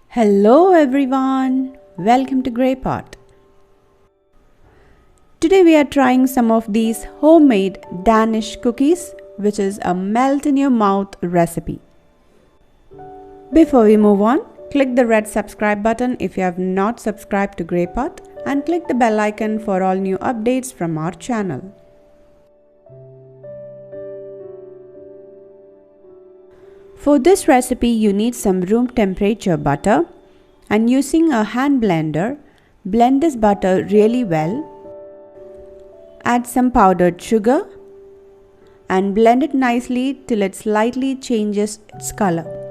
Hello everyone, welcome to Grey Pot. Today we are trying some of these homemade Danish cookies, which is a melt in your mouth recipe. Before we move on, click the red subscribe button if you have not subscribed to Grey Pot and click the bell icon for all new updates from our channel. For this recipe, you need some room temperature butter, and using a hand blender, blend this butter really well. Add some powdered sugar and blend it nicely till it slightly changes its color.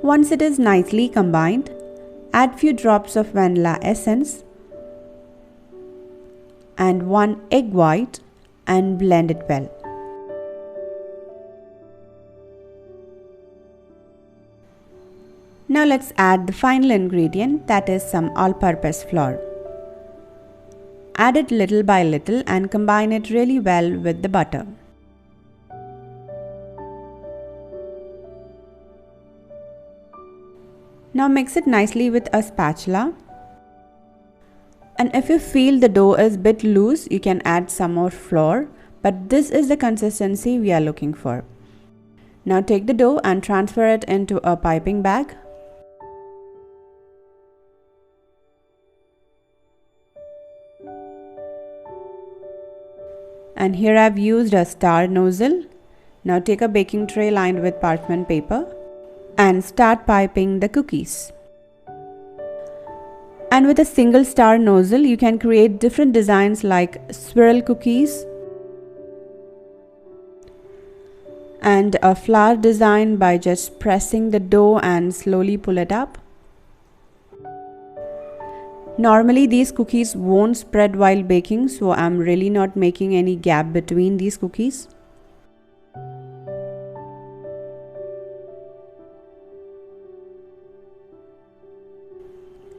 Once it is nicely combined, add few drops of vanilla essence and 1 egg white and blend it well. Now let's add the final ingredient, that is some all-purpose flour. Add it little by little and combine it really well with the butter. Now mix it nicely with a spatula, and if you feel the dough is a bit loose, you can add some more flour, but this is the consistency we are looking for. Now take the dough and transfer it into a piping bag. And here I have used a star nozzle. Now take a baking tray lined with parchment paper and start piping the cookies. And with a single star nozzle, you can create different designs like swirl cookies and a flower design by just pressing the dough and slowly pull it up. Normally these cookies won't spread while baking, so I'm really not making any gap between these cookies.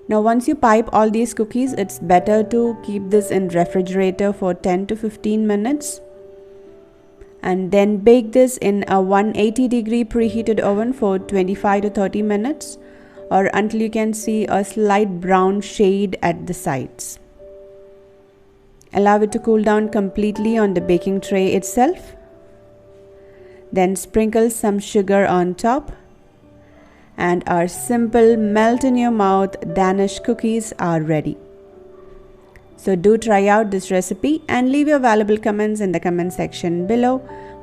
Now once you pipe all these cookies, it's better to keep this in refrigerator for 10 to 15 minutes. And then bake this in a 180-degree preheated oven for 25 to 30 minutes or until you can see a slight brown shade at the sides. Allow it to cool down completely on the baking tray itself. Then sprinkle some sugar on top. And our simple melt in your mouth Danish cookies are ready. So do try out this recipe and leave your valuable comments in the comment section below.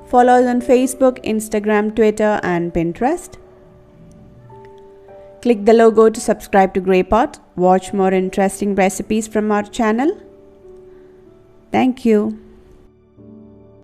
Follow us on Facebook, Instagram, Twitter and Pinterest. Click the logo to subscribe to Grey Pot. Watch more interesting recipes from our channel. Thank you.